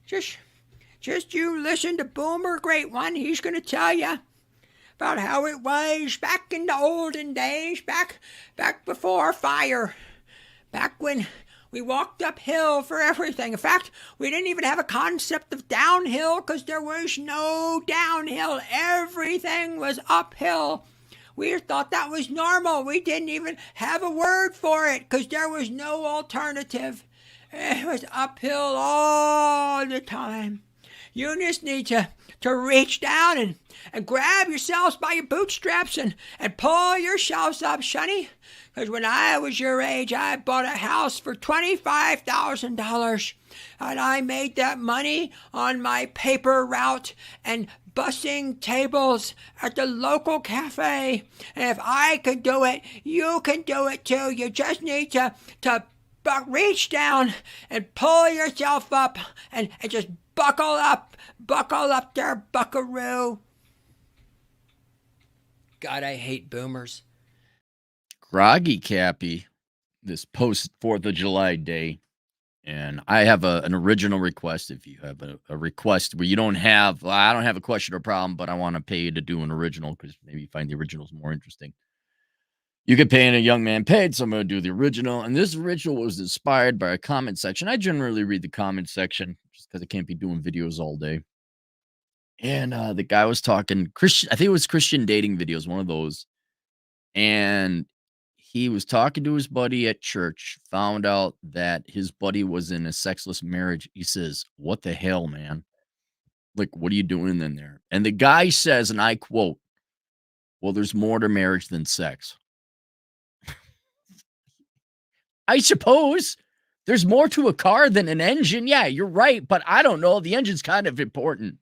Just, just you listen to Boomer Great One. He's going to tell you about how it was back in the olden days, back before fire, back when we walked uphill for everything. In fact, we didn't even have a concept of downhill because there was no downhill. Everything was uphill. We thought that was normal. We didn't even have a word for it because there was no alternative. It was uphill all the time. You just need to reach down and grab yourselves by your bootstraps and pull yourselves up, sonny. Because when I was your age, I bought a house for $25,000. And I made that money on my paper route and bussing tables at the local cafe. And if I could do it, you can do it too. You just need to reach down and pull yourself up and just buckle up there, buckaroo. God, I hate boomers. Groggy Cappy, this post 4th of July day, and I have an original request. If you have a request where you don't have, well, I don't have a question or problem, but I want to pay you to do an original because maybe you find the originals more interesting. You could pay in a young man paid, so I'm going to do the original. And this original was inspired by a comment section. I generally read the comment section just because I can't be doing videos all day. And the guy was talking Christian, I think it was Christian dating videos, one of those. And he was talking to his buddy at church, found out that his buddy was in a sexless marriage. He says, "What the hell, man? Like, what are you doing in there?" And the guy says, and I quote, "Well, there's more to marriage than sex." I suppose there's more to a car than an engine. Yeah, you're right, but I don't know. The engine's kind of important.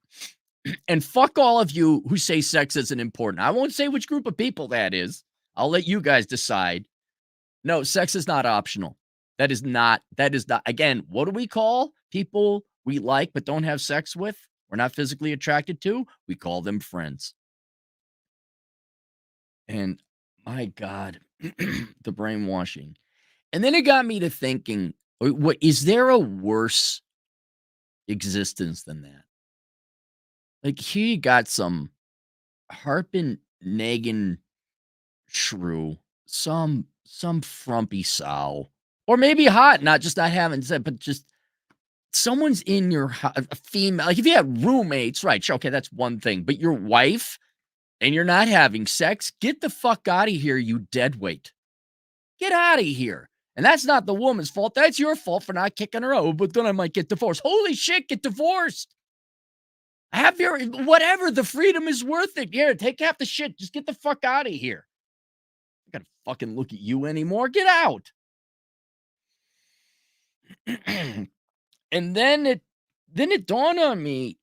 And fuck all of you who say sex isn't important. I won't say which group of people that is. I'll let you guys decide. No, sex is not optional. That is not, again, what do we call people we like but don't have sex with? We're not physically attracted to? We call them friends. And my God, the brainwashing. And then it got me to thinking, what is there a worse existence than that? Like, he got some harping, nagging shrew, some frumpy sow, or maybe hot, not having sex, but just someone's in your a female. Like, if you have roommates, right? Okay, that's one thing. But your wife and you're not having sex, get the fuck out of here, you deadweight. Get out of here. And that's not the woman's fault. That's your fault for not kicking her out. But then I might get divorced. Holy shit, get divorced. Have your whatever. The freedom is worth it. Here, take half the shit. Just get the fuck out of here. I gotta fucking look at you anymore. Get out. And then it dawned on me.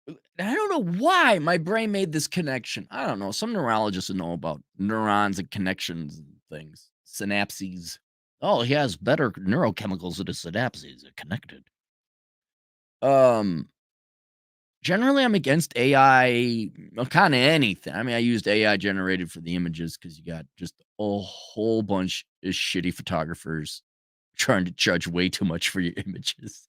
I don't know why my brain made this connection. I don't know. Some neurologists know about neurons and connections and things. Synapses. Oh, he has better neurochemicals in his synapses. They're connected. Generally, I'm against AI, kind of anything. I mean, I used AI generated for the images because you got just a whole bunch of shitty photographers trying to charge way too much for your images.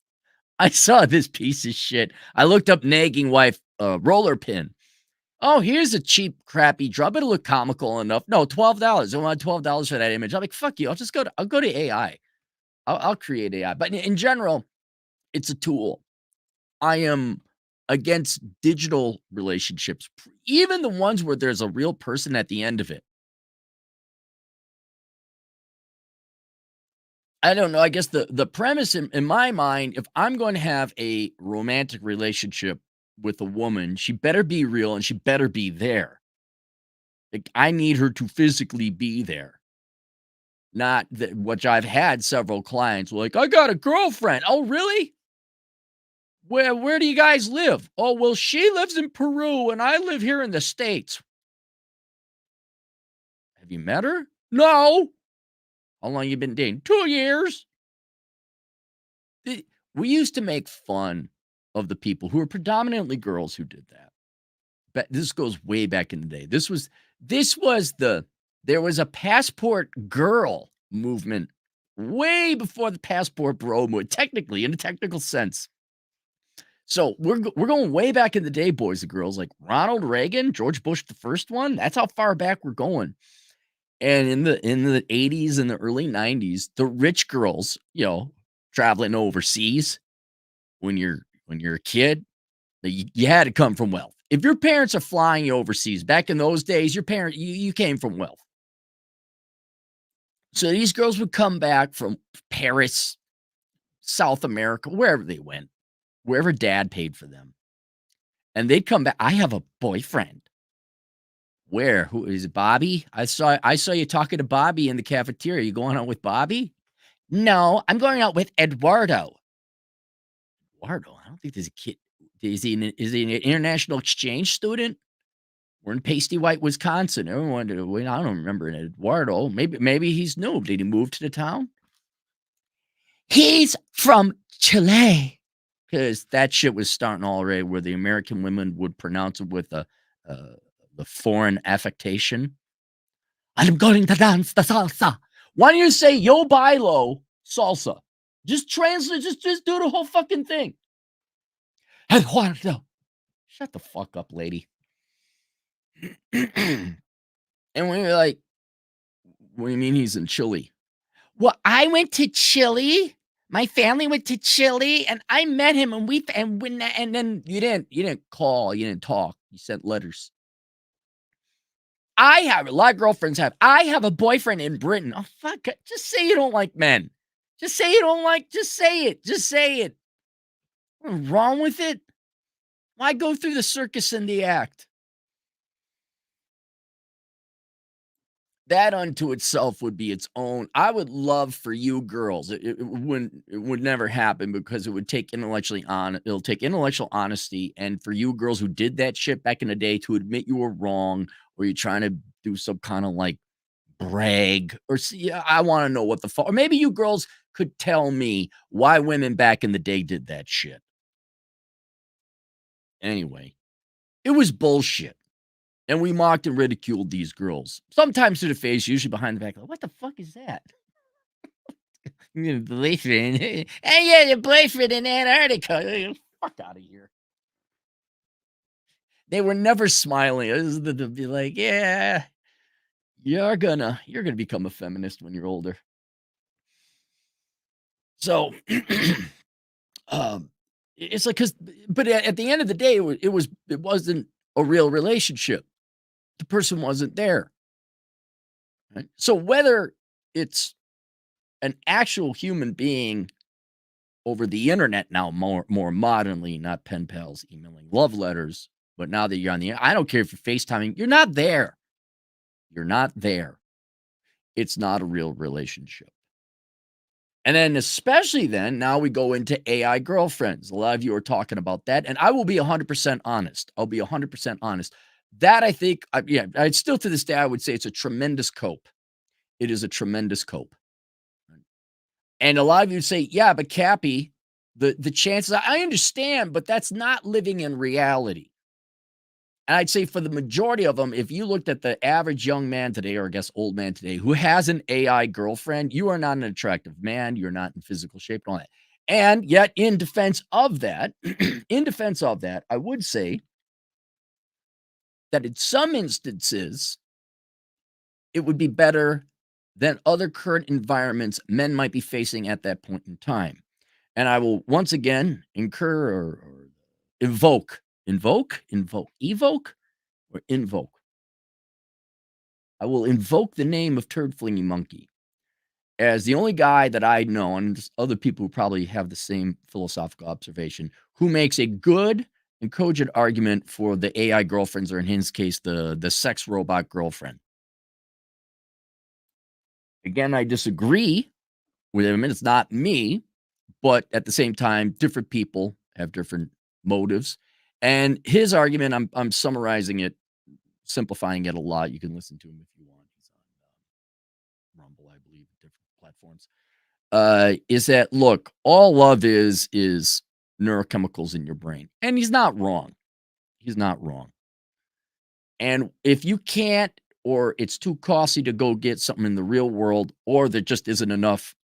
I saw this piece of shit. I looked up nagging wife roller pin. Oh, here's a cheap, crappy drop. It'll look comical enough. No, $12. I want $12 for that image. I'm like, fuck you. I'll go to AI. I'll create AI. But in general, it's a tool. I am against digital relationships, even the ones where there's a real person at the end of it. I don't know. I guess the premise in my mind, if I'm going to have a romantic relationship with a woman, she better be real and she better be there. Like, I need her to physically be there. Not that, which I've had several clients like, I got a girlfriend. Oh, really? Where do you guys live? Oh, well, she lives in Peru and I live here in the States. Have you met her? No. How long you been dating? 2 years. We used to make fun of the people who were predominantly girls who did that. But this goes way back in the day. There was a passport girl movement way before the passport bro movement, technically, in a technical sense. So we're going way back in the day, boys and girls, like Ronald Reagan, George Bush, the first one. That's how far back we're going. And in the 80s and the early 90s, the rich girls, traveling overseas when you're a kid, you had to come from wealth. If your parents are flying you overseas, back in those days, you came from wealth. So these girls would come back from Paris, South America, wherever they went, wherever dad paid for them. And they'd come back. I have a boyfriend. Where? Who is it? Bobby? I saw you talking to Bobby in the cafeteria. You going out with Bobby? No, I'm going out with Eduardo. Eduardo? I don't think there's a kid. Is he an international exchange student? We're in Pasty White, Wisconsin. Everyone, I don't remember an Eduardo. Maybe he's new. Did he move to the town? He's from Chile. Because that shit was starting already where the American women would pronounce it with the foreign affectation. I'm going to dance the salsa. Why don't you say yo bailo salsa? Just translate, just do the whole fucking thing. Eduardo. Shut the fuck up, lady. And we were like, what do you mean he's in Chile? Well, I went to Chile. My family went to Chile, and I met him, and then you didn't call, you didn't talk, you sent letters. I have a lot of girlfriends have. I have a boyfriend in Britain. Oh fuck! Just say you don't like men. Just say you don't like. Just say it. Just say it. What's wrong with it? Why go through the circus and the act? That unto itself would be its own. I would love for you girls. It would never happen because it would take it'll take intellectual honesty, and for you girls who did that shit back in the day to admit you were wrong, or you're trying to do some kind of like brag or see. I want to know what the fuck. Or maybe you girls could tell me why women back in the day did that shit. Anyway, it was bullshit. And we mocked and ridiculed these girls, sometimes to the face, usually behind the back. Like, what the fuck is that? Your boyfriend. Hey, yeah, your boyfriend in Antarctica. Fuck out of here. They were never smiling. They'd be like, yeah, you're gonna become a feminist when you're older. So, it's like, but at the end of the day, it wasn't a real relationship. The person wasn't there. Right? So whether it's an actual human being over the internet now, more modernly, not pen pals emailing love letters, but now that you're on the, I don't care if you're FaceTiming, you're not there. You're not there. It's not a real relationship. And then, especially then, now we go into AI girlfriends. A lot of you are talking about that. And I will be 100% honest. I'll be 100% honest. That I think, I'd still to this day, I would say it's a tremendous cope. It is a tremendous cope. And a lot of you say, yeah, but Cappy, the chances, I understand, but that's not living in reality. And I'd say for the majority of them, if you looked at the average young man today, or I guess old man today, who has an AI girlfriend, you are not an attractive man. You're not in physical shape and all that. And yet, in defense of that, I would say that in some instances, it would be better than other current environments men might be facing at that point in time. And I will once again evoke or invoke. I will invoke the name of Turd Flinging Monkey as the only guy that I know, and there's other people who probably have the same philosophical observation, who makes a good and cogent argument for the AI girlfriends, or in his case, the sex robot girlfriend. Again, I disagree with him, and it's not me, but at the same time, different people have different motives. And his argument, I'm summarizing it, simplifying it a lot. You can listen to him if you want. He's on Rumble, I believe, different platforms. Is that, look, all love is neurochemicals in your brain. And he's not wrong. He's not wrong. And if you can't, or it's too costly to go get something in the real world, or there just isn't enough,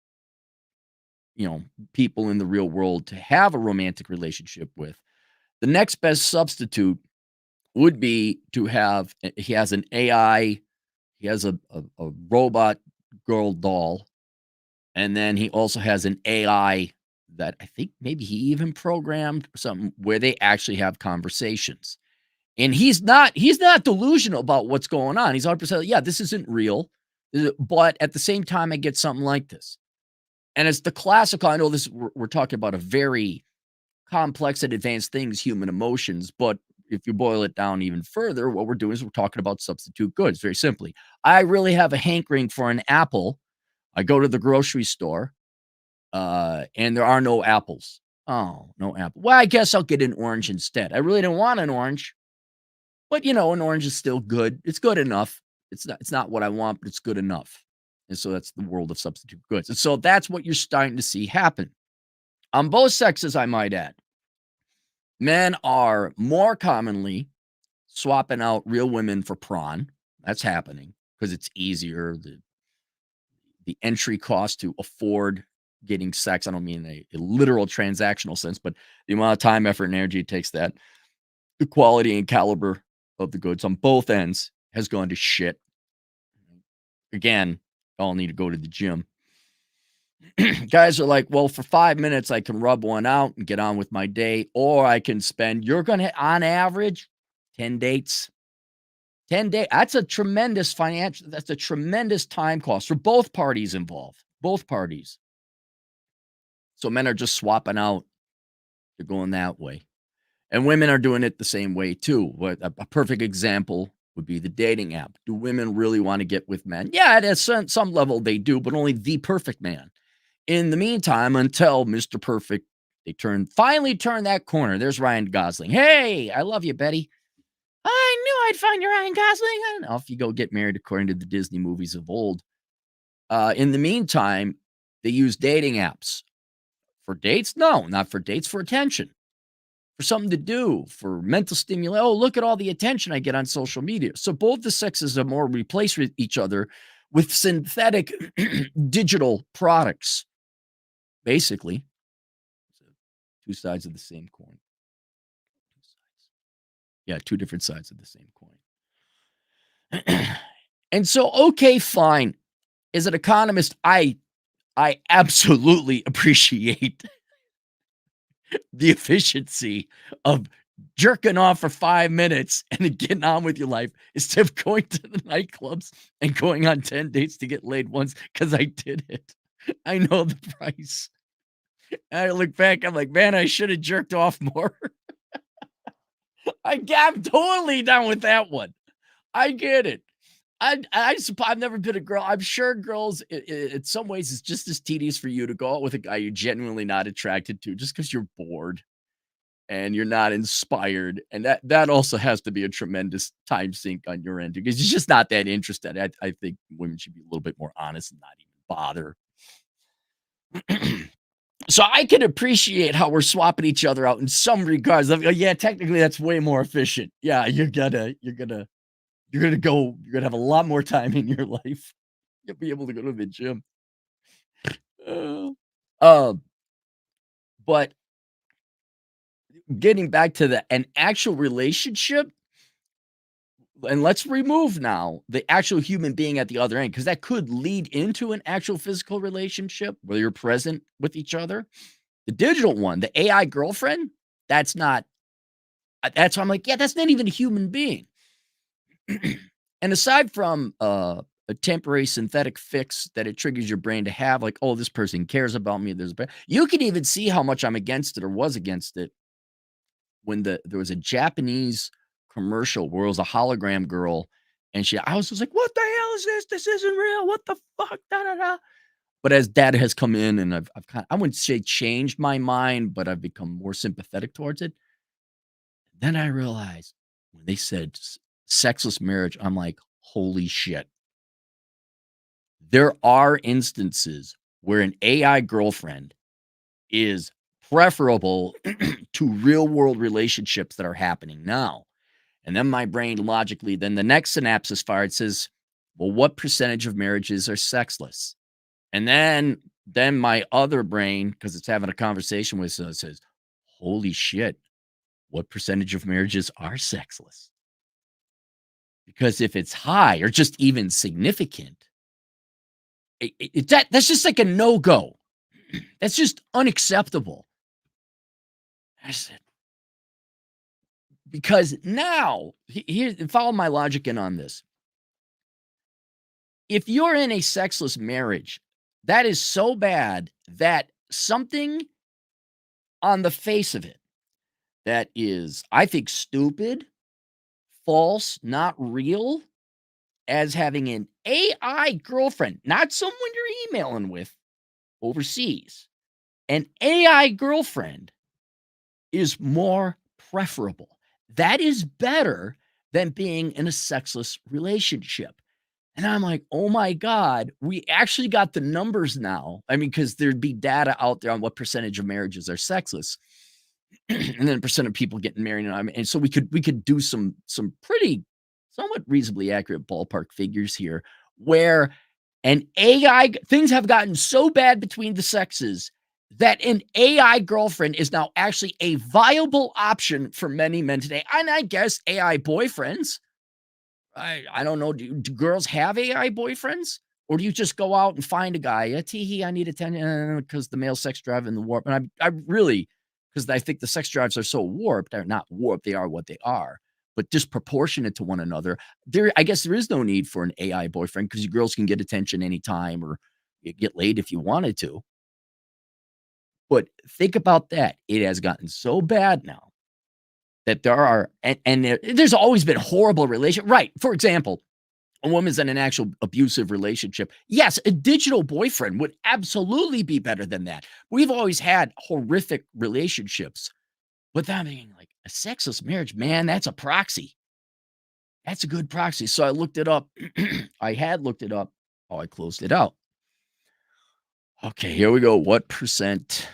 people in the real world to have a romantic relationship with, The next best substitute would be to have he has an AI, he has a robot girl doll, and then he also has an AI that I think maybe he even programmed or something where they actually have conversations. And he's not delusional about what's going on. He's 100%, yeah, this isn't real, but at the same time, I get something like this. And it's the classical. I know this. We're talking about a very complex and advanced things, human emotions. But if you boil it down even further, what we're doing is we're talking about substitute goods. Very simply, I really have a hankering for an apple. I go to the grocery store, and there are no apples. Oh, no apple. Well, I guess I'll get an orange instead. I really don't want an orange. But, an orange is still good. It's good enough. It's not what I want, but it's good enough. And so that's the world of substitute goods. And so that's what you're starting to see happen on both sexes, I might add. Men are more commonly swapping out real women for prawn. That's happening because it's easier. The entry cost to afford getting sex, I don't mean a literal transactional sense, but the amount of time, effort, and energy it takes that, the quality and caliber of the goods on both ends has gone to shit. Again, y'all need to go to the gym. Guys are like, well, for 5 minutes, I can rub one out and get on with my day, or I can spend, you're going to, on average, 10 dates. 10 days. That's a tremendous time cost for both parties involved. Both parties. So men are just swapping out. They're going that way. And women are doing it the same way too. What a perfect example would be the dating app. Do women really want to get with men? Yeah, at some level they do, but only the perfect man. In the meantime, until Mr. Perfect, they finally turn that corner. There's Ryan Gosling. Hey, I love you, Betty. I knew I'd find you, Ryan Gosling. And off you go get married according to the Disney movies of old. In the meantime, they use dating apps for dates. No, not for dates, for attention. For something to do, for mental stimulation. Oh, look at all the attention I get on social media. So both the sexes are more replace each other with synthetic digital products, basically. Two sides of the same coin. Yeah, two different sides of the same coin. And so, okay, fine. As an economist, I absolutely appreciate the efficiency of jerking off for 5 minutes and then getting on with your life instead of going to the nightclubs and going on 10 dates to get laid once, because I did it. I know the price. And I look back, I'm like, man, I should have jerked off more. I'm totally down with that one. I get it. I've never been a girl. I'm sure girls, in some ways, it's just as tedious for you to go out with a guy you're genuinely not attracted to just because you're bored and you're not inspired. And that also has to be a tremendous time sink on your end because you're just not that interested. I think women should be a little bit more honest and not even bother. So I can appreciate how we're swapping each other out in some regards. Yeah, technically that's way more efficient. Yeah, you're gonna have a lot more time in your life. You'll be able to go to the gym. Uh, um, but getting back to an actual relationship, and let's remove now the actual human being at the other end, because that could lead into an actual physical relationship where you're present with each other. The digital one, the AI girlfriend, that's not, that's why I'm like, yeah, that's not even a human being. And aside from a temporary synthetic fix that it triggers your brain to have, like, oh, this person cares about me. You can even see how much I'm against it or was against it when there was a Japanese commercial where it was a hologram girl, and I was just like, what the hell is this? This isn't real. What the fuck? Da, da, da. But as data has come in and I've kind of, I wouldn't say changed my mind, but I've become more sympathetic towards it. Then I realized when they said sexless marriage, I'm like, holy shit. There are instances where an AI girlfriend is preferable to real world relationships that are happening now. And then my brain logically, then the next synapses fired says, well, what percentage of marriages are sexless? And then my other brain, because it's having a conversation with us, says, holy shit, what percentage of marriages are sexless? Because if it's high or just even significant, that's just like a no-go. That's just unacceptable. I said, because now, here, follow my logic in on this. If you're in a sexless marriage, that is so bad that something on the face of it that is, I think, stupid, false, not real, as having an AI girlfriend, not someone you're emailing with overseas. An AI girlfriend is more preferable. That is better than being in a sexless relationship. And I'm like, oh my God, we actually got the numbers now. I mean, because there'd be data out there on what percentage of marriages are sexless. And then percent of people getting married. And so we could do some pretty somewhat reasonably accurate ballpark figures here where an AI things have gotten so bad between the sexes that an AI girlfriend is now actually a viable option for many men today. And I guess AI boyfriends. I don't know. Do girls have AI boyfriends? Or do you just go out and find a guy? Teehee, I need attention because the male sex drive and the warp. And I really, because I think the sex drives are so warped. They're not warped. They are what they are, but disproportionate to one another. I guess there is no need for an AI boyfriend because you girls can get attention anytime or get laid if you wanted to. But think about that. It has gotten so bad now that there are, there's always been horrible relation. Right. For example, a woman's in an actual abusive relationship. Yes, a digital boyfriend would absolutely be better than that. We've always had horrific relationships, but that being like a sexless marriage, man, that's a proxy. That's a good proxy. So I looked it up. I had looked it up. Oh, I closed it out. Okay, here we go. What percent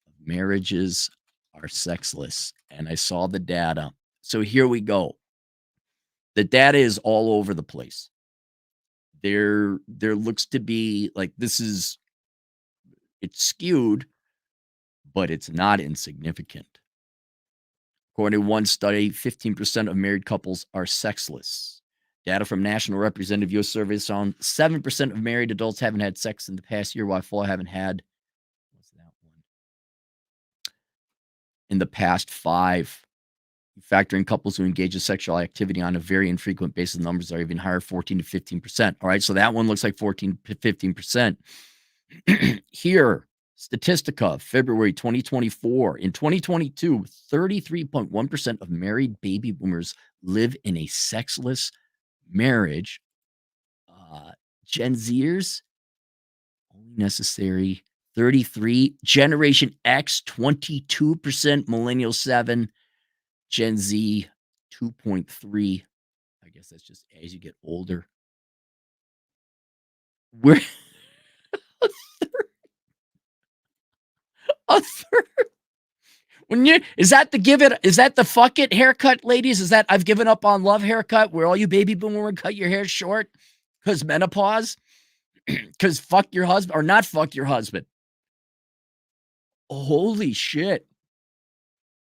of marriages are sexless? And I saw the data. So here we go. The data is all over the place. There looks to be like it's skewed, but it's not insignificant. According to one study, 15% of married couples are sexless. Data from National Representative U.S. Surveys found 7% of married adults haven't had sex in the past year, while 4 haven't had. What's that one? In the past 5. Factoring couples who engage in sexual activity on a very infrequent basis, the numbers are even higher, 14 to 15%. All right, so that one looks like 14 to 15%. Here, Statistica, February 2024. In 2022, 33.1% of married baby boomers live in a sexless marriage. Gen Zers, only necessary 33. Generation X, 22%. Millennial 7. Gen Z, 2.3. I guess that's just as you get older. We're a third. A third. Is that the fuck it haircut, ladies? Is that I've given up on love haircut where all you baby boomer cut your hair short because menopause? Because fuck your husband or not fuck your husband. Holy shit.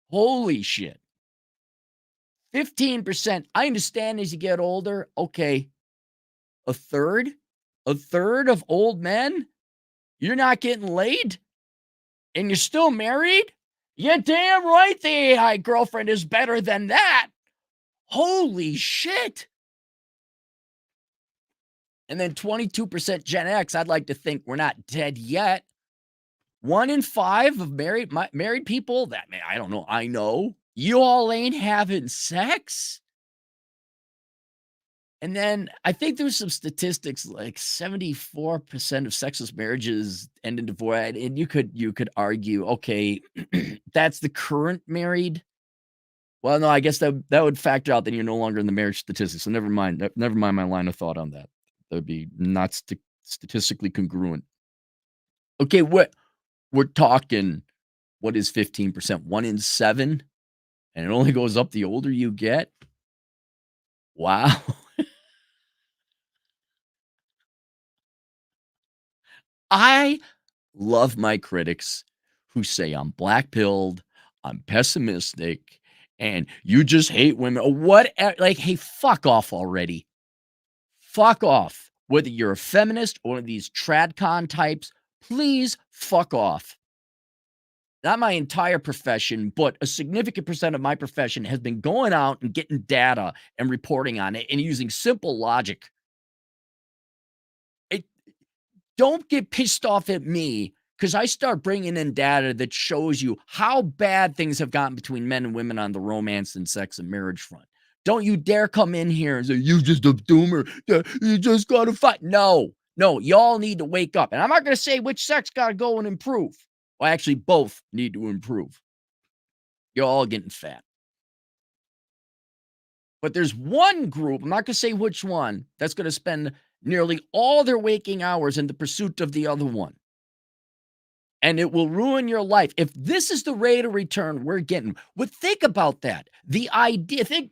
Holy shit. 15%. I understand as you get older. Okay. A third of old men, you're not getting laid and you're still married? You're damn right the AI girlfriend is better than that. Holy shit. And then 22% Gen X, I'd like to think we're not dead yet. 1 in 5 of married people, that man, I don't know. I know you all ain't having sex. And then I think there was some statistics like 74% of sexless marriages end in divorce. And you could argue, okay, that's the current married. Well, no, I guess that would factor out that you're no longer in the marriage statistics. So never mind my line of thought on that. That would be not statistically congruent. Okay, we're talking, what is 15%? 1 in 7, and it only goes up the older you get. Wow. I love my critics who say I'm black-pilled, I'm pessimistic, and you just hate women or what like, hey, fuck off already. Fuck off. Whether you're a feminist or one of these tradcon types, please fuck off. Not my entire profession, but a significant percent of my profession has been going out and getting data and reporting on it and using simple logic. It don't get pissed off at me because I start bringing in data that shows you how bad things have gotten between men and women on the romance and sex and marriage front. Don't you dare come in here and say, you just a doomer. You just got to fight. No, no, y'all need to wake up. And I'm not going to say which sex got to go and improve. Well, actually, both need to improve. You're all getting fat. But there's one group, I'm not going to say which one, that's going to spend nearly all their waking hours in the pursuit of the other one. And it will ruin your life. If this is the rate of return we're getting, well, think about that. The idea, think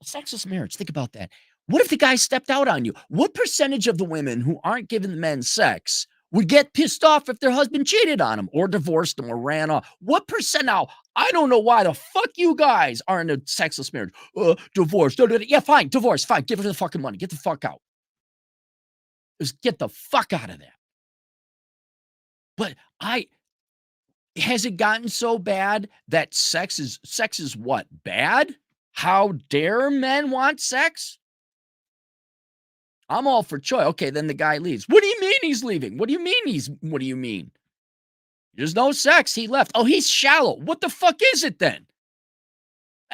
sexless marriage, think about that. What if the guy stepped out on you? What percentage of the women who aren't giving the men sex would get pissed off if their husband cheated on them or divorced them or ran off? What percent? Now, I don't know why the fuck you guys are in a sexless marriage. Divorce. Yeah, fine. Divorce. Fine. Give her the fucking money. Get the fuck out. Just get the fuck out of that. But has it gotten so bad that sex is what? Bad? How dare men want sex? I'm all for choice. Okay, then the guy leaves. What do you mean he's leaving? What do you mean? There's no sex. He left. Oh, he's shallow. What the fuck is it then?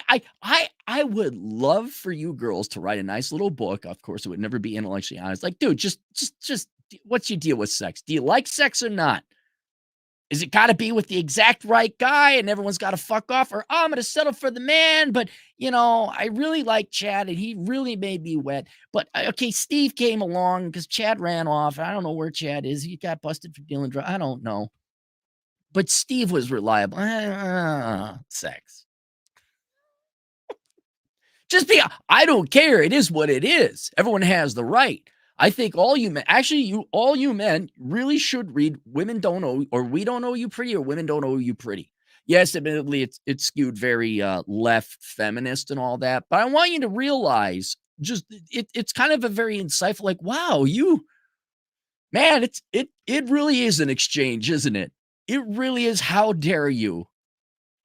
I would love for you girls to write a nice little book. Of course, it would never be intellectually honest. Like, dude, just what's your deal with sex? Do you like sex or not? Is it got to be with the exact right guy and everyone's got to fuck off? Or, I'm going to settle for the man, but, I really like Chad and he really made me wet. But, okay, Steve came along because Chad ran off. I don't know where Chad is. He got busted for dealing drugs. I don't know. But Steve was reliable. Sex. I don't care. It is what it is. Everyone has the right. I think all you men really should read Women Don't Owe, or We Don't Owe You Pretty, or Women Don't Owe You Pretty. Yes, admittedly, it's skewed very left feminist and all that, but I want you to realize it's kind of a very insightful, like, wow, man, it really is an exchange, isn't it? It really is. How dare you?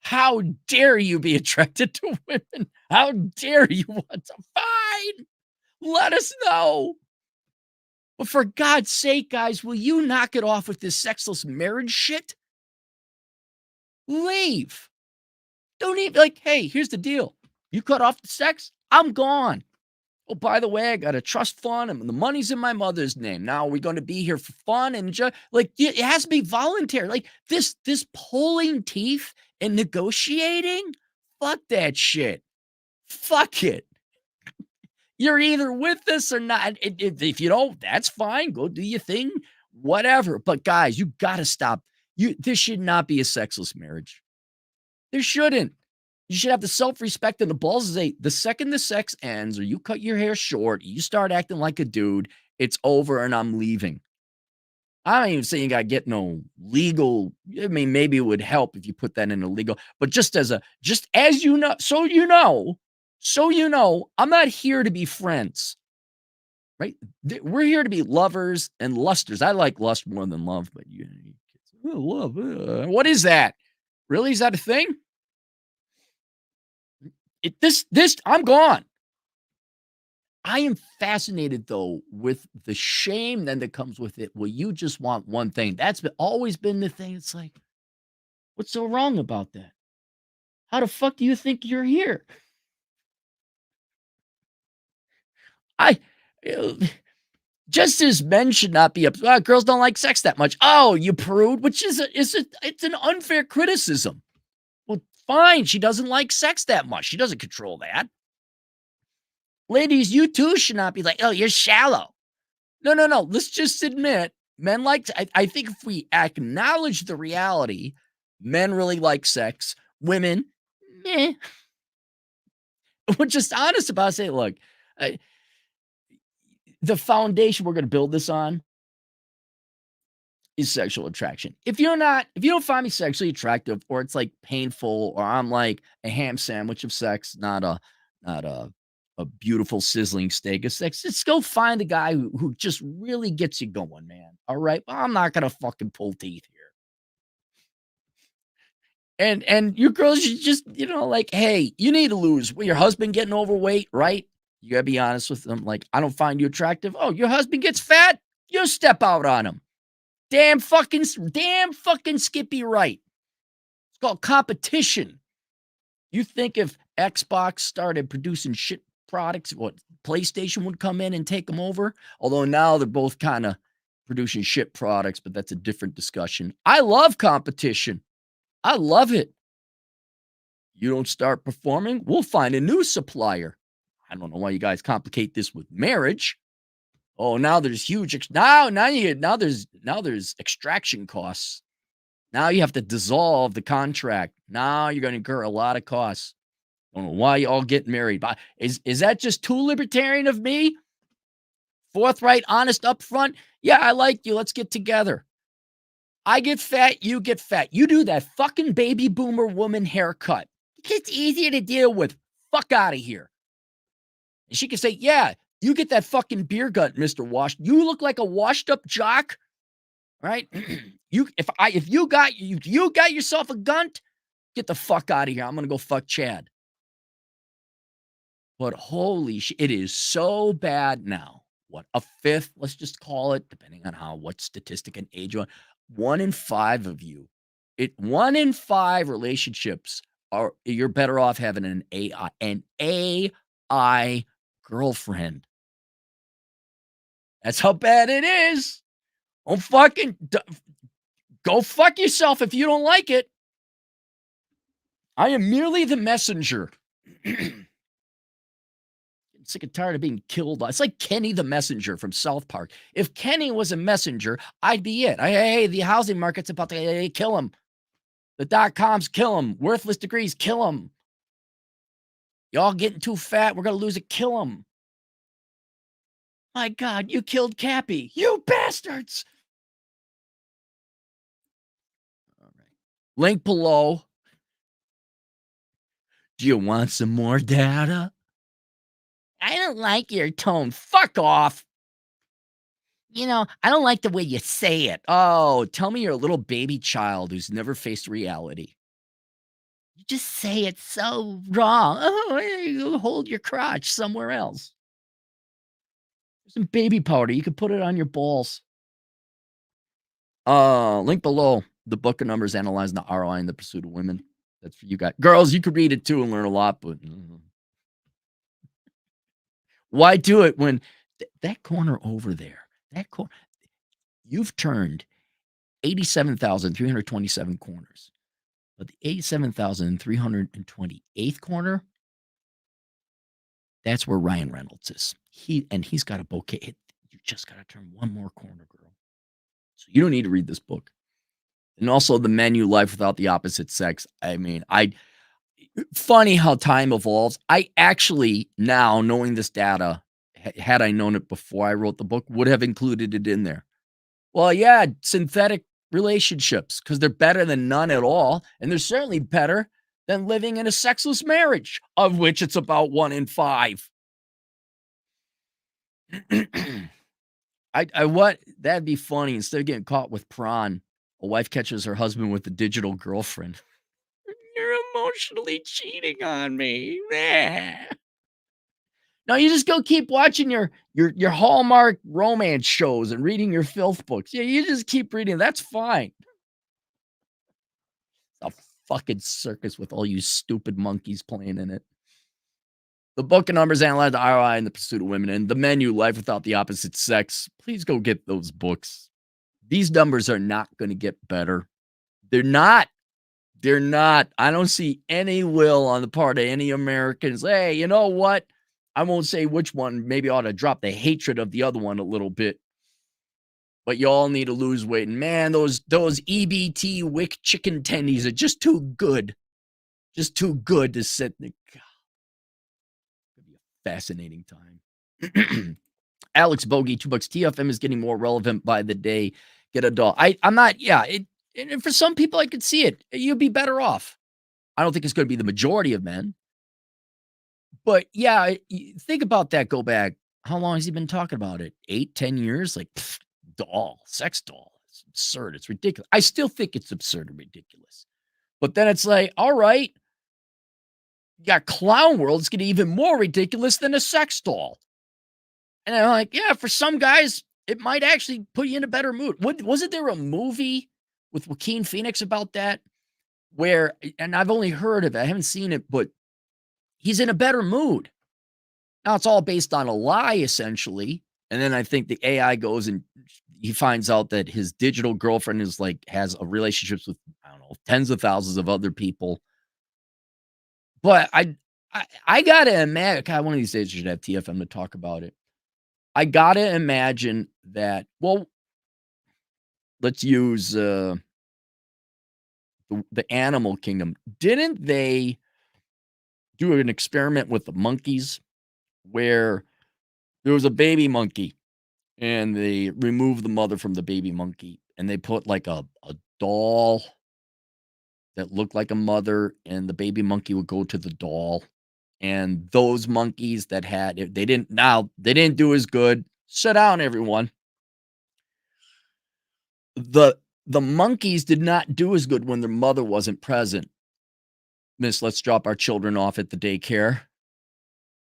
How dare you be attracted to women? How dare you want to fight? Let us know. But for God's sake, guys, will you knock it off with this sexless marriage shit? Leave. Don't even, like, hey, here's the deal. You cut off the sex, I'm gone. Oh, by the way, I got a trust fund and the money's in my mother's name. Now, are we going to be here for fun and like, it has to be voluntary. Like this pulling teeth and negotiating, fuck that shit. Fuck it. You're either with us or not. If you don't, that's fine. Go do your thing, whatever. But guys, you got to stop. This should not be a sexless marriage. There shouldn't. You should have the self-respect and the balls to say, the second the sex ends or you cut your hair short, you start acting like a dude, it's over and I'm leaving. I don't even say you got to get no legal. I mean, maybe it would help if you put that in a legal, but just as you know, I'm not here to be friends, right? We're here to be lovers and lusters. I like lust more than love, but love. What is that? Really? Is that a thing? I'm gone. I am fascinated, though, with the shame then that comes with it. Well, you just want one thing. That's always been the thing. It's like, what's so wrong about that? How the fuck do you think you're here? Just as men should not be upset. Girls don't like sex that much. Oh, you prude, it's an unfair criticism. Well, fine. She doesn't like sex that much. She doesn't control that. Ladies, you too should not be like, oh, you're shallow. No. Let's just admit, men like, I think if we acknowledge the reality, men really like sex. Women, meh. We're just honest about it. Say, look, the foundation we're going to build this on, is sexual attraction. If you don't find me sexually attractive, or it's like painful, or I'm like a ham sandwich of sex, not a beautiful sizzling steak of sex, just go find a guy who just really gets you going, man. All right. Well, I'm not gonna fucking pull teeth here. And you girls, you just, like, hey, you need to lose. Well, your husband getting overweight, right? You gotta be honest with them. Like, I don't find you attractive. Oh, your husband gets fat, you step out on him. Damn fucking Skippy right. It's called competition. You think if Xbox started producing shit products, what, PlayStation would come in and take them over? Although now they're both kind of producing shit products, but that's a different discussion. I love competition. I love it. You don't start performing, we'll find a new supplier. I don't know why you guys complicate this with marriage. Oh, now there's huge now there's extraction costs. Now you have to dissolve the contract. Now you're going to incur a lot of costs. I don't know why you all get married. But is that just too libertarian of me? Forthright, honest, upfront. Yeah, I like you. Let's get together. I get fat, you get fat. You do that fucking baby boomer woman haircut. It's easier to deal with. Fuck out of here. And she can say, yeah, you get that fucking beer gut, Mr. Wash. You look like a washed up jock, right? If you got yourself a gunt, get the fuck out of here. I'm gonna go fuck Chad. But holy shit, it is so bad now. What, a fifth, let's just call it, depending on what statistic and age on. 1 in 5 of you, 1 in 5 relationships you're better off having an AI girlfriend. That's how bad it is. Don't fucking go fuck yourself if you don't like it. I am merely the messenger. Sick and tired of being killed. It's like Kenny the Messenger from South Park. If Kenny was a messenger, I'd be it. Hey, the housing market's about to kill him. The .coms kill him. Worthless degrees kill him. Y'all getting too fat. We're going to lose it. Kill him. My God, you killed Cappy. You bastards. All right. Link below. Do you want some more data? I don't like your tone. Fuck off. I don't like the way you say it. Oh, tell me you're a little baby child who's never faced reality. You just say it so wrong. Oh, you hold your crotch somewhere else. There's some baby powder. You could put it on your balls. Link below. The book of numbers analyzing the ROI in the pursuit of women. That's for you guys. Girls, you could read it too and learn a lot, but why do it when that corner over there, you've turned 87,327 corners. But the 87,328th corner, that's where Ryan Reynolds is. He's got a bouquet. You just got to turn one more corner, girl. So you don't need to read this book. And also the menu, Life Without the Opposite Sex. I mean, funny how time evolves. I actually, now knowing this data, had I known it before I wrote the book, would have included it in there. Well, yeah, synthetic relationships, because they're better than none at all. And they're certainly better than living in a sexless marriage, of which it's about 1 in 5. That'd be funny. Instead of getting caught with prawn, a wife catches her husband with a digital girlfriend. You're emotionally cheating on me. No, you just go keep watching your Hallmark romance shows and reading your filth books. Yeah, you just keep reading. That's fine. A fucking circus with all you stupid monkeys playing in it. The book of numbers analyze the ROI in the pursuit of women, and the menu, Life Without the Opposite Sex. Please go get those books. These numbers are not going to get better. They're not. They're not. I don't see any will on the part of any Americans. Hey, you know what? I won't say which one. Maybe I ought to drop the hatred of the other one a little bit. But you all need to lose weight. And man, those EBT wick chicken tendies are just too good. Just too good to sit in the... God. It'll be a fascinating time. Alex Bogey, $2. TFM is getting more relevant by the day. get a doll. I'm not, yeah. And for some people, I could see it. You'd be better off. I don't think it's going to be the majority of men, but yeah, think about that. Go back. How long has he been talking about it? 8, 10 years? Like, pfft, doll, sex doll. It's absurd. It's ridiculous. I still think it's absurd and ridiculous. But then it's like, all right, you got Clown World. It's getting even more ridiculous than a sex doll. And I'm like, yeah, for some guys, it might actually put you in a better mood. Wasn't there a movie with Joaquin Phoenix about that? Where, and I've only heard of it, I haven't seen it, but he's in a better mood. Now it's all based on a lie, essentially. And then I think the AI goes and he finds out that his digital girlfriend is like has a relationships with, I don't know, tens of thousands of other people. But I gotta imagine, God, one of these days we should have TFM to talk about it. I gotta imagine that, well, let's use the animal kingdom. Didn't they do an experiment with the monkeys where there was a baby monkey and they removed the mother from the baby monkey and they put like a doll that looked like a mother and the baby monkey would go to the doll. And those monkeys that had it, they didn't do as good. Sit down, everyone. The the monkeys did not do as good when their mother wasn't present. Miss, let's drop our children off at the daycare.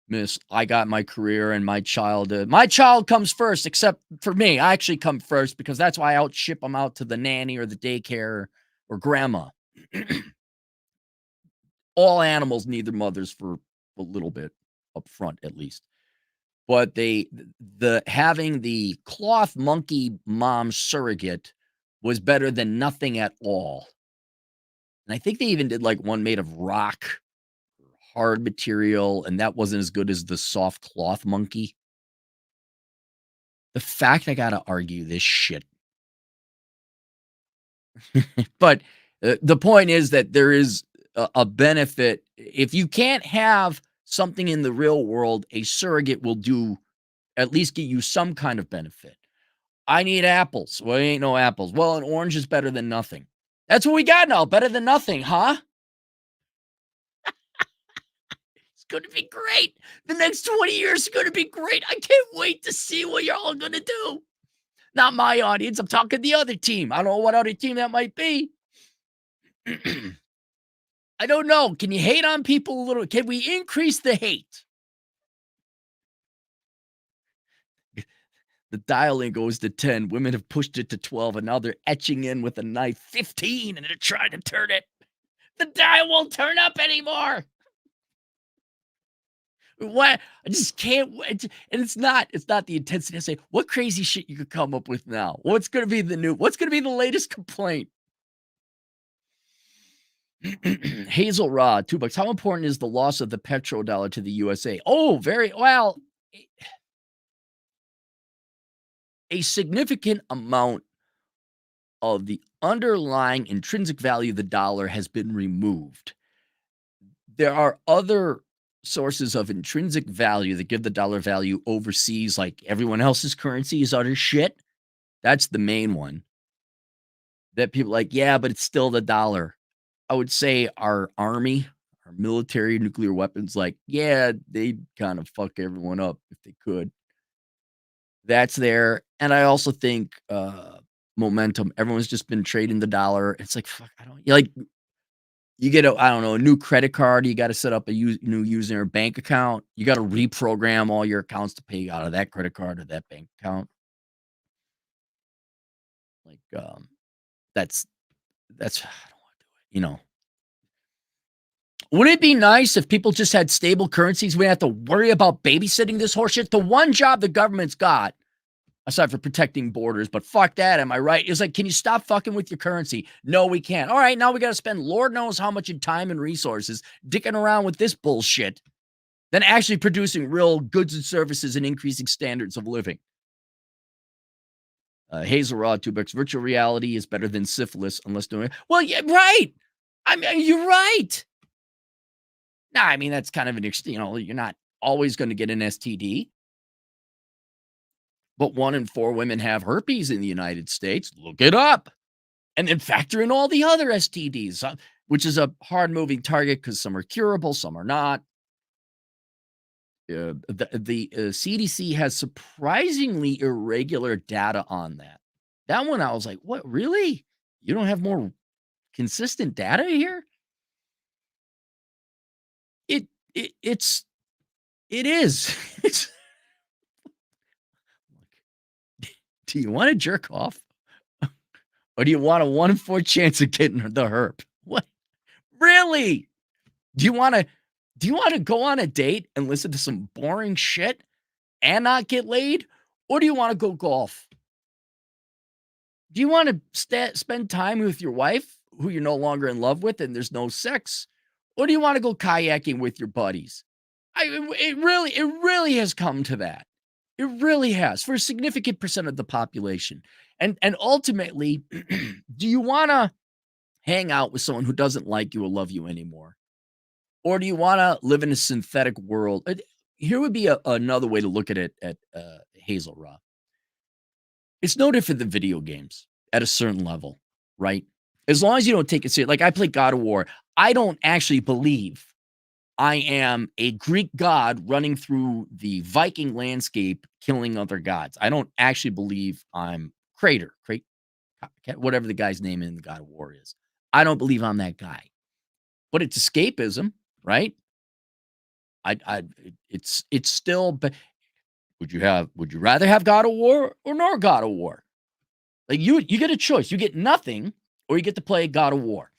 Miss, I got my career and my child comes first, except for me. I actually come first because that's why I outship them out to the nanny or the daycare or grandma. All animals need their mothers for a little bit up front, at least. But the having the cloth monkey mom surrogate was better than nothing at all. And I think they even did like one made of rock, hard material, and that wasn't as good as the soft cloth monkey. The fact I gotta argue this shit. But the point is that there is a benefit. If you can't have something in the real world, a surrogate will do at least give you some kind of benefit. I need apples. Well, ain't no apples. Well, an orange is better than nothing. That's what we got now. Better than nothing, huh? It's going to be great. The next 20 years are going to be great. I can't wait to see what you're all going to do. Not my audience. I'm talking the other team. I don't know what other team that might be. I don't know. Can you hate on people a little? Can we increase the hate? The dialing goes to 10. Women have pushed it to 12, and now they're etching in with a knife 15, and they're trying to turn it. The dial won't turn up anymore. What? I just can't wait. And it's not the intensity. I say, what crazy shit you could come up with now? What's going to be what's going to be the latest complaint? Hazel Raw, $2. How important is the loss of the petrodollar to the USA? Oh, very well. A significant amount of the underlying intrinsic value of the dollar has been removed. There are other sources of intrinsic value that give the dollar value overseas, like everyone else's currency is utter shit. That's the main one. That people like, yeah, but it's still the dollar. I would say our army, our military, nuclear weapons, like, yeah, they'd kind of fuck everyone up if they could. That's there. And I also think momentum. Everyone's just been trading the dollar. It's like, fuck, I don't like you get I don't know, a new credit card. You got to set up a new user bank account. You got to reprogram all your accounts to pay out of that credit card or that bank account. Like, that's, I don't want to do it, Wouldn't it be nice if people just had stable currencies? We didn't have to worry about babysitting this horseshit. The one job the government's got, aside from protecting borders, but fuck that, am I right? It's like, can you stop fucking with your currency? No, we can't. All right, now we got to spend Lord knows how much in time and resources dicking around with this bullshit than actually producing real goods and services and increasing standards of living. Hazel Raw, $2. Virtual reality is better than syphilis unless doing it. Well, yeah, right. I mean, you're right. Nah, I mean, that's kind of an, you're not always going to get an STD. but 1 in 4 women have herpes in the United States. Look it up. And then factor in all the other STDs, which is a hard moving target because some are curable, some are not. The CDC has surprisingly irregular data on that. That one, I was like, "What? Really? You don't have more consistent data here?" It it is. It's do you wanna jerk off? Or do you want a 1 in 4 chance of getting the herp? What? Really? Do you wanna do you wanna go on a date and listen to some boring shit and not get laid? Or do you wanna go golf? Do you wanna spend time with your wife, who you're no longer in love with and there's no sex? Or do you wanna go kayaking with your buddies? It really has come to that. It really has for a significant percent of the population. And ultimately, do you wanna hang out with someone who doesn't like you or love you anymore? Or do you wanna live in a synthetic world? Here would be another way to look at it at, Hazel Raw. It's no different than video games at a certain level, right? As long as you don't take it serious. Like, I play God of War. I don't actually believe I am a Greek god running through the Viking landscape killing other gods. I don't actually believe I'm Crater, whatever the guy's name in the God of War is. I don't believe I'm that guy. But it's escapism, right? It's still would you rather have God of War or no God of War? Like you get a choice. You get nothing or you get to play God of War.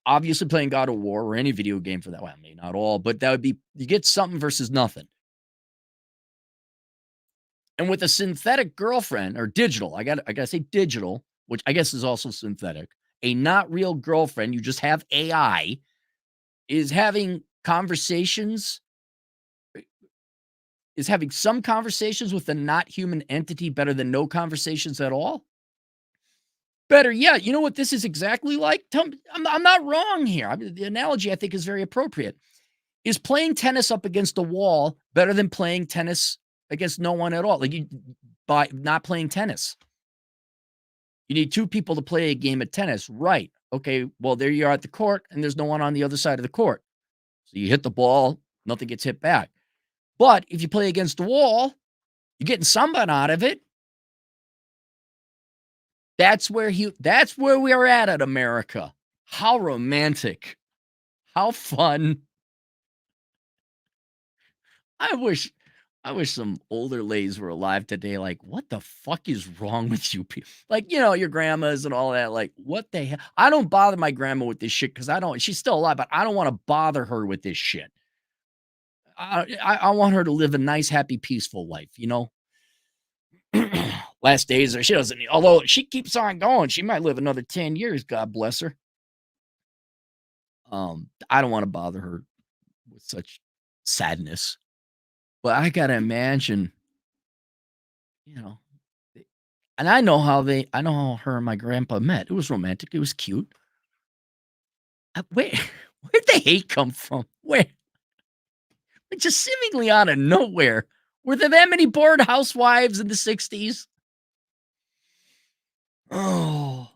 Obviously playing God of War or any video game for that way, maybe not all, but that would be you get something versus nothing. And with a synthetic girlfriend or digital, I gotta say digital, which I guess is also synthetic, a not real girlfriend, you just have AI, is having conversations is having some conversations with a not human entity better than no conversations at all? Better yet, you know what this is exactly like? Tell me, I'm not wrong here. I mean, the analogy I think is very appropriate. Is playing tennis up against a wall better than playing tennis against no one at all? Like you by not playing tennis. You need 2 people to play a game of tennis, right? Okay, well there you are at the court and there's no one on the other side of the court. So you hit the ball, nothing gets hit back. But if you play against the wall, you're getting something out of it. That's where we are at America. How romantic. How fun. I wish I wish some older ladies were alive today. Like, what the fuck is wrong with you people? Like, your grandmas and all that. Like, what the hell? I don't bother my grandma with this shit because I don't. She's still alive, but I don't want to bother her with this shit. I want her to live a nice, happy, peaceful life. Last days, or she doesn't. Although she keeps on going, she might live another 10 years. God bless her. I don't want to bother her with such sadness. But I gotta imagine, you know, and I know how her and my grandpa met. It was romantic. It was cute. Where where'd the hate come from? Where? Like, just seemingly out of nowhere. Were there that many bored housewives in the 60s? Oh.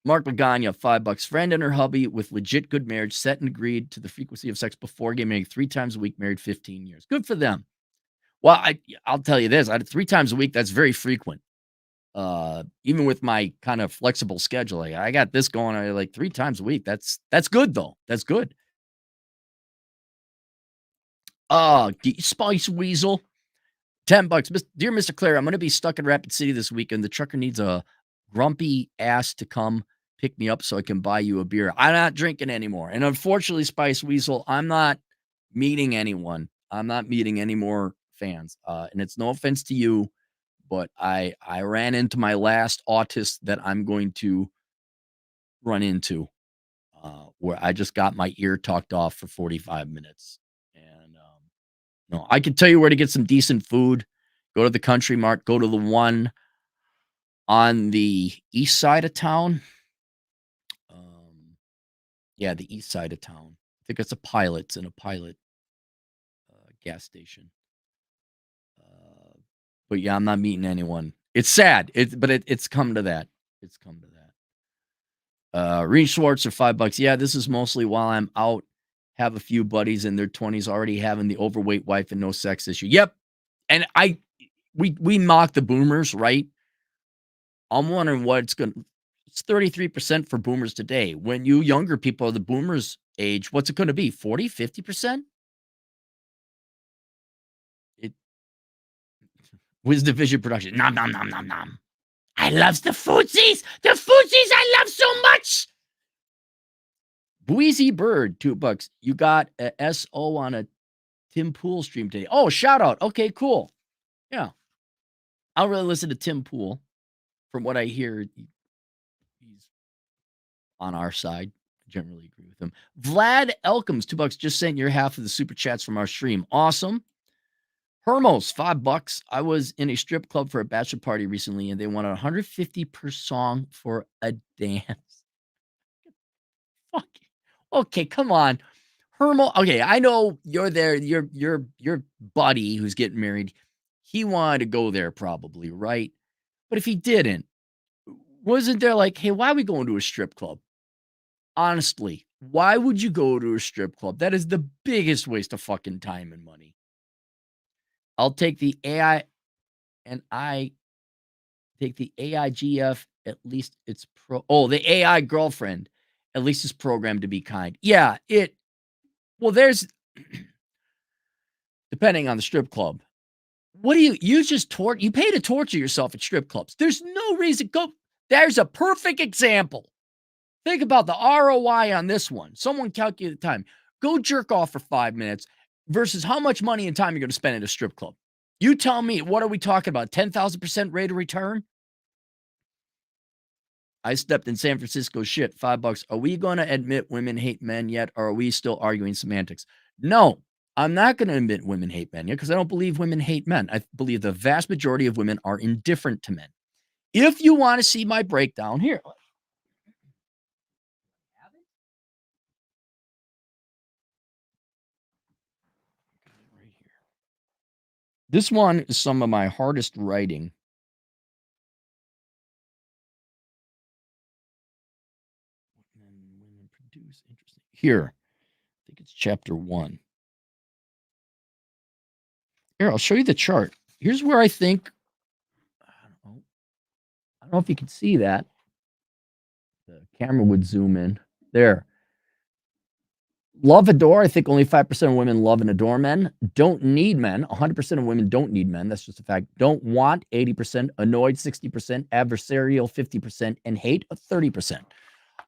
Mark Magana, $5. Friend and her hubby with legit good marriage set and agreed to the frequency of sex before getting married 3 times a week, married 15 years. Good for them. Well, I'll tell you this, 3 times a week, that's very frequent. Even with my kind of flexible schedule, like, I got this going on like 3 times a week. That's good though. That's good. Spice Weasel, $10. Dear Mr. Clare, I'm gonna be stuck in Rapid City this weekend. The trucker needs a grumpy ass to come pick me up so I can buy you a beer. I'm not drinking anymore. And unfortunately, Spice Weasel, I'm not meeting anyone. I'm not meeting any more fans. And it's no offense to you, but I ran into my last autist that I'm going to run into, where I just got my ear talked off for 45 minutes. And no, I can tell you where to get some decent food. Go to the Country Mart. Go to the one on the east side of town. Yeah, the east side of town. I think it's a Pilot's in a Pilot gas station. But yeah, I'm not meeting anyone. It's sad. It's come to that. It's come to that. Reed Schwartz or $5. Yeah, this is mostly while I'm out. Have a few buddies in their 20s already having the overweight wife and no sex issue. Yep. And we mock the boomers, right? I'm wondering what it's 33% for boomers today. When you younger people are the boomers age, what's it going to be? 40, 50%? It Where's Division Production? Nom nom nom nom nom. I loves the footsies. The footsies I love so much. Bweezy Bird, $2. You got a SO on a Tim Pool stream today. Oh, shout out. Okay, cool. Yeah. I don't really listen to Tim Pool. From what I hear, he's on our side. I generally agree with him. Vlad Elkins, $2. Just sent your half of the super chats from our stream. Awesome. Hermos, $5. I was in a strip club for a bachelor party recently, and they wanted 150 per song for a dance. Fuck. Okay, come on. Hermo. Okay, I know you're there. Your buddy who's getting married, he wanted to go there probably, right? But if he didn't, wasn't there like, hey, why are we going to a strip club? Honestly, why would you go to a strip club? That is the biggest waste of fucking time and money. I'll take the AI, and I take the AIGF. At least it's the AI girlfriend. At least it's programmed to be kind. Yeah, there's depending on the strip club. What do you just you pay to torture yourself at strip clubs. There's no reason. There's a perfect example. Think about the ROI on this one. Someone calculate the time. Go jerk off for 5 minutes versus how much money and time you're going to spend at a strip club. You tell me, what are we talking about? 10,000% rate of return? I stepped in San Francisco shit. $5. Are we going to admit women hate men yet, or are we still arguing semantics? No, I'm not going to admit women hate men yet because I don't believe women hate men. I believe the vast majority of women are indifferent to men. If you want to see my breakdown here, right here. This one is some of my hardest writing. Women produce interesting. Here, I think it's chapter 1. Here, I'll show you the chart. Here's where I think, I don't know if you can see that. The camera would zoom in. There. Love, adore. I think only 5% of women love and adore men. Don't need men. 100% of women don't need men. That's just a fact. Don't want 80%. Annoyed 60%. Adversarial 50%. And hate 30%.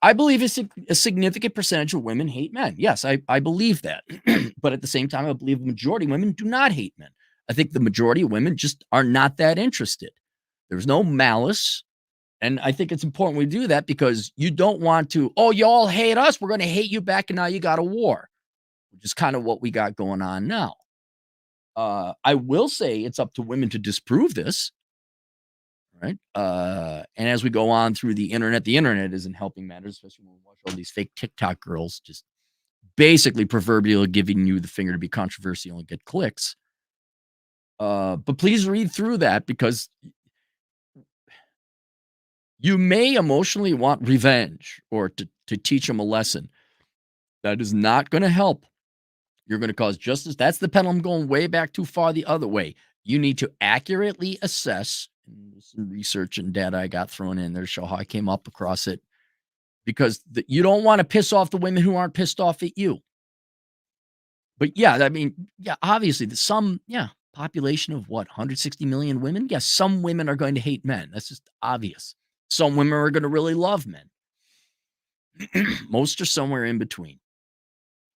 I believe a significant percentage of women hate men. Yes, I believe that. But at the same time, I believe the majority of women do not hate men. I think the majority of women just are not that interested. There's no malice. And I think it's important we do that because you don't want to, you all hate us. We're going to hate you back. And now you got a war, which is kind of what we got going on now. I will say it's up to women to disprove this. Right. And as we go on through the internet isn't helping matters, especially when we watch all these fake TikTok girls just basically proverbially giving you the finger to be controversial and get clicks. But please read through that because you may emotionally want revenge or to teach them a lesson. That is not going to help. You're going to cause justice. That's the pendulum going way back too far the other way. You need to accurately assess. Some research and data I got thrown in there to show how I came up across it. Because you don't want to piss off the women who aren't pissed off at you. But obviously some population of 160 million women. Yes, some women are going to hate men. That's just obvious. Some women are going to really love men. Most are somewhere in between.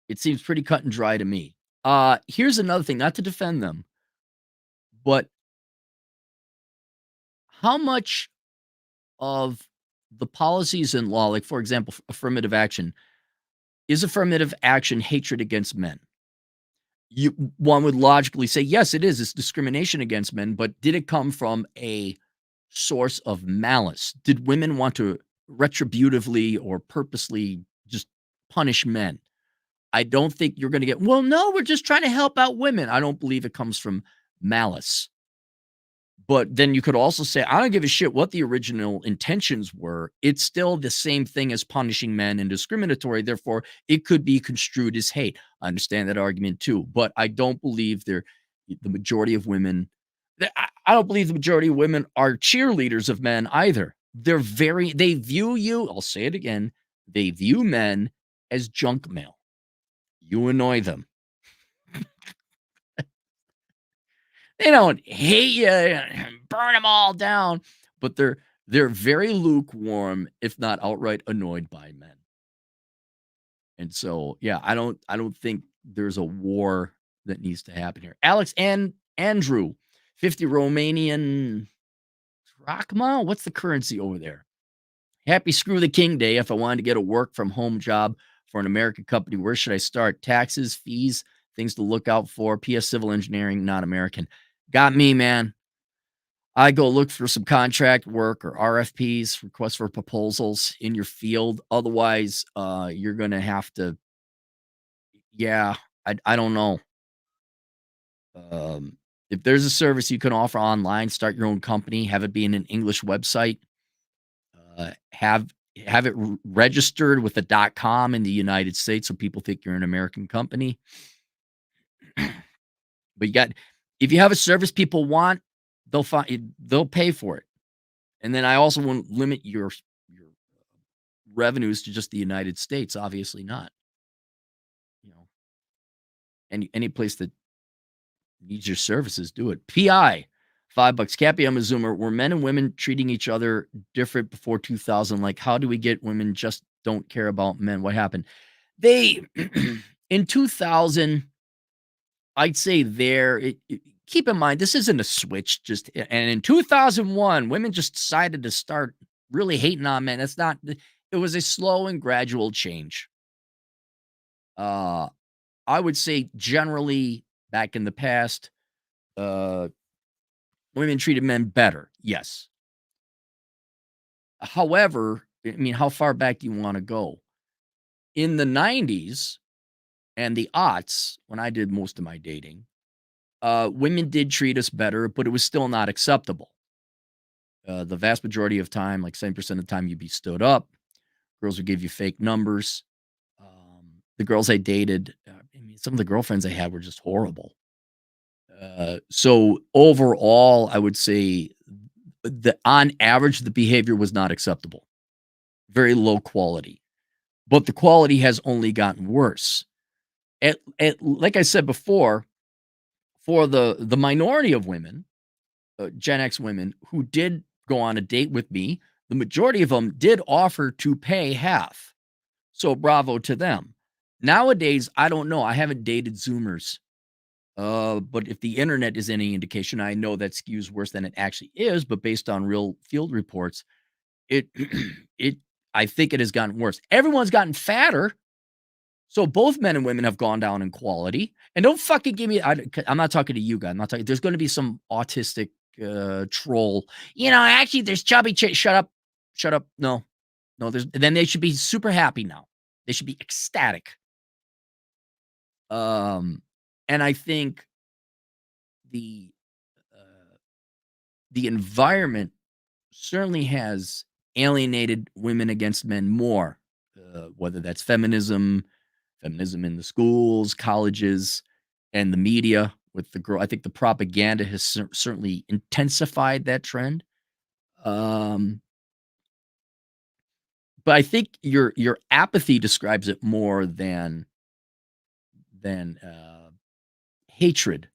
It seems pretty cut and dry to me. Here's another thing, not to defend them, but how much of the policies in law, like, for example, affirmative action, is affirmative action hatred against men? One would logically say, yes, it is. It's discrimination against men, but did it come from a source of malice? Did women want to retributively or purposely just punish men? I don't think you're going to get, well, no, we're just trying to help out women. I don't believe it comes from malice. But then you could also say, I don't give a shit what the original intentions were. It's still the same thing as punishing men and discriminatory. Therefore, it could be construed as hate. I understand that argument too, but I don't believe the majority of women. I don't believe the majority of women are cheerleaders of men either. They view you, I'll say it again, they view men as junk mail. You annoy them. They don't hate you, burn them all down, but they're very lukewarm, if not outright annoyed by men. And so, yeah, I don't think there's a war that needs to happen here. Alex and Andrew, 50 Romanian drachma. What's the currency over there? Happy Screw the King Day. If I wanted to get a work from home job for an American company, where should I start? Taxes, fees, things to look out for. PS Civil Engineering, not American. Got me, man. I go look for some contract work or RFPs, requests for proposals in your field. Otherwise, you're going to have to, yeah, I don't know. If there's a service you can offer online, start your own company, have it be in an English website, have it registered with the .com in the United States so people think you're an American company. But if you have a service people want, they'll pay for it. And then I also won't limit your revenues to just the United States. Obviously not. You know, any place that needs your services, do it. PI, $5. Cappy, I'm a Zoomer. Were men and women treating each other different before 2000? Like, how do we get women just don't care about men? What happened? They in 2000, I'd say keep in mind, this isn't a switch. And in 2001, women just decided to start really hating on men. It was a slow and gradual change. I would say generally back in the past, women treated men better. Yes. However, I mean, how far back do you want to go? In the 90s and the aughts, when I did most of my dating, women did treat us better, but it was still not acceptable. The vast majority of time, like 70% of the time, you'd be stood up. Girls would give you fake numbers. The girls I dated, I mean, some of the girlfriends I had were just horrible. So overall, I would say that on average, the behavior was not acceptable. Very low quality. But the quality has only gotten worse. Like I said before, for the minority of women, Gen X women who did go on a date with me, the majority of them did offer to pay half. So bravo to them. Nowadays, I don't know. I haven't dated Zoomers. But if the internet is any indication, I know that skews worse than it actually is, but based on real field reports, it I think it has gotten worse. Everyone's gotten fatter. So both men and women have gone down in quality. And don't fucking give me I'm not talking to you guys. I'm not talking. There's going to be some autistic troll. Actually there's chubby chick. Shut up. Shut up. No. Then they should be super happy now. They should be ecstatic. And I think the environment certainly has alienated women against men more, whether that's feminism in the schools, colleges, and the media with the girl. I think the propaganda has certainly intensified that trend. But I think your apathy describes it more than hatred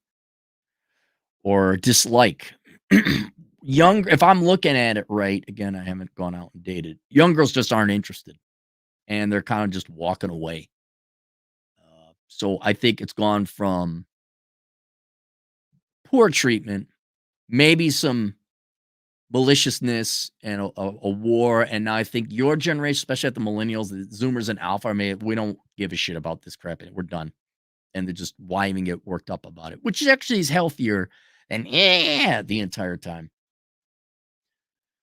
or dislike. If I'm looking at it right, again, I haven't gone out and dated. Young girls just aren't interested, and they're kind of just walking away. So I think it's gone from poor treatment, maybe some maliciousness and a war. And now I think your generation, especially at the millennials, the Zoomers and Alpha, we don't give a shit about this crap. We're done. And they're just whining get worked up about it, which actually is healthier than the entire time.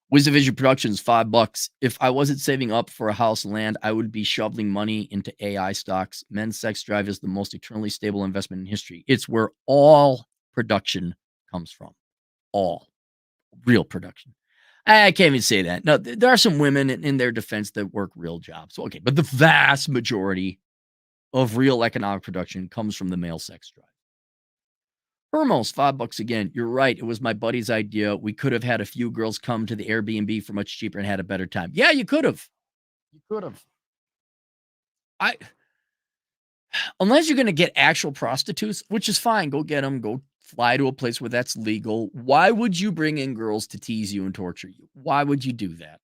Wisdom Vision Productions, $5. If I wasn't saving up for a house and land, I would be shoveling money into AI stocks. Men's sex drive is the most eternally stable investment in history. It's where all production comes from. All. Real production. I can't even say that. No, there are some women in their defense that work real jobs. Okay, but the vast majority of real economic production comes from the male sex drive. Hermos, $5 again. You're right. It was my buddy's idea. We could have had a few girls come to the Airbnb for much cheaper and had a better time. Yeah, you could have. You could have. I Unless you're going to get actual prostitutes, which is fine. Go get them. Go fly to a place where that's legal. Why would you bring in girls to tease you and torture you? Why would you do that?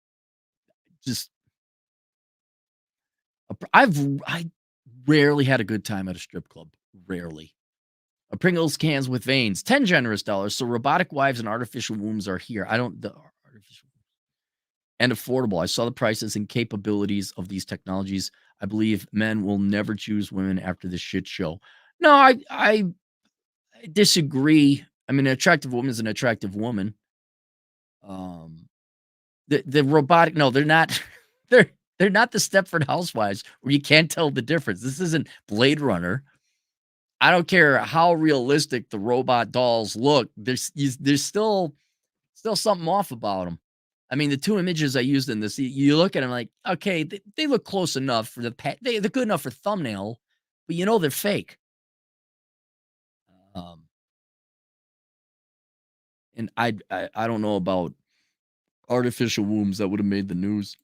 Just I rarely had a good time at a strip club. Rarely. A Pringles cans with veins, 10 generous dollars. So robotic wives and artificial wombs are here. I don't the artificial and affordable. I saw the prices and capabilities of these technologies. I believe men will never choose women after this shit show. No, I disagree. I mean, an attractive woman is an attractive woman. Um, the robotic, no, they're not. They're they're not the Stepford Housewives where you can't tell the difference. This isn't Blade Runner. I don't care how realistic the robot dolls look. There's still something off about them. I mean, the 2 images I used in this, you look at them like, okay, they look close enough for they're good enough for thumbnail, but you know they're fake. Um, and I don't know about artificial wombs that would have made the news.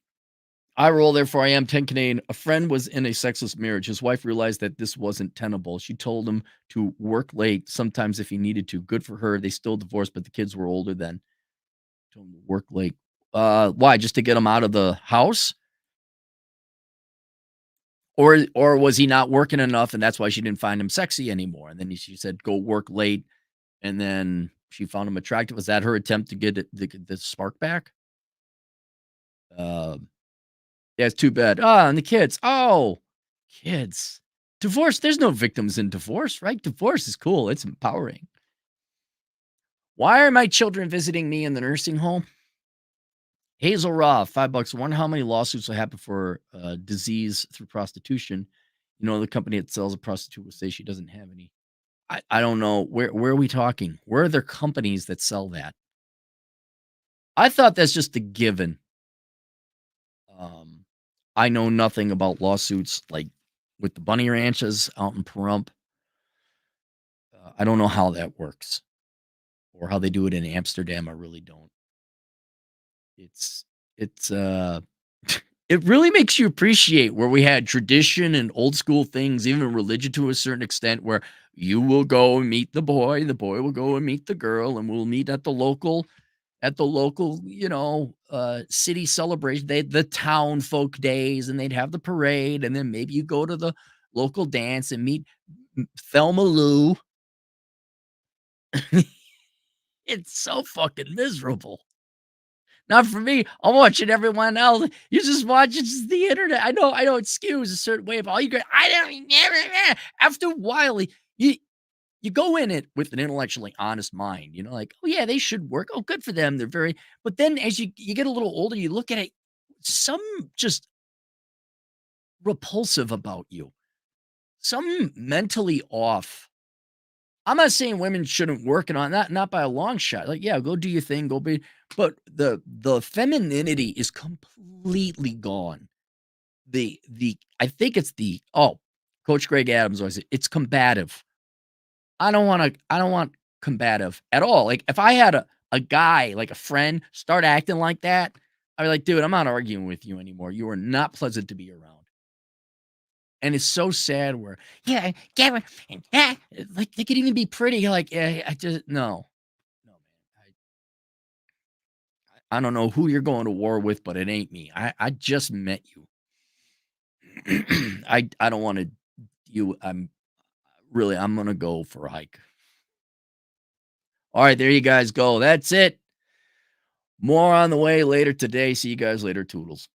I roll, therefore I am 10 Canadian. A friend was in a sexless marriage. His wife realized that this wasn't tenable. She told him to work late, sometimes if he needed to. Good for her. They still divorced, but the kids were older then. Told him to work late. Why? Just to get him out of the house? Or was he not working enough and that's why she didn't find him sexy anymore? And then she said, go work late. And then she found him attractive. Was that her attempt to get the spark back? Um, Yeah, it's too bad. Ah, and the kids. Oh, kids. Divorce. There's no victims in divorce, right? Divorce is cool. It's empowering. Why are my children visiting me in the nursing home? Hazel Raw, $5. Wonder how many lawsuits will happen for disease through prostitution. You know, the company that sells a prostitute will say she doesn't have any. I don't know. Where are we talking? Where are there companies that sell that? I thought that's just a given. Um, I know nothing about lawsuits like with the bunny ranches out in Pahrump. I don't know how that works or how they do it in Amsterdam. I really don't. It's it really makes you appreciate where we had tradition and old school things, even religion to a certain extent, where you will go and meet the boy will go and meet the girl, and we'll meet at the local, city celebration. The town folk days, and they'd have the parade, and then maybe you go to the local dance and meet Thelma Lou. It's so fucking miserable. Not for me. I'm watching everyone else. You just watch it's just the internet. I know it skews a certain way, but all you get, I don't after a while, you go in it with an intellectually honest mind, like, oh yeah, they should work. Oh, good for them. They're very but then as you get a little older, you look at it, some just repulsive about you. Some mentally off. I'm not saying women shouldn't work and on that, not by a long shot. Like, yeah, go do your thing, go be but the femininity is completely gone. The I think it's Coach Greg Adams always said, it's combative. I don't want combative at all. Like if I had a guy, like a friend, start acting like that, I'd be like, dude, I'm not arguing with you anymore. You are not pleasant to be around. And it's so sad where, yeah, yeah, like they could even be pretty. You're like, yeah, I just no, man. I don't know who you're going to war with, but it ain't me. I just met you. I don't want to. I'm gonna go for a hike. All right, there you guys go. That's it. More on the way later today. See you guys later, Toodles.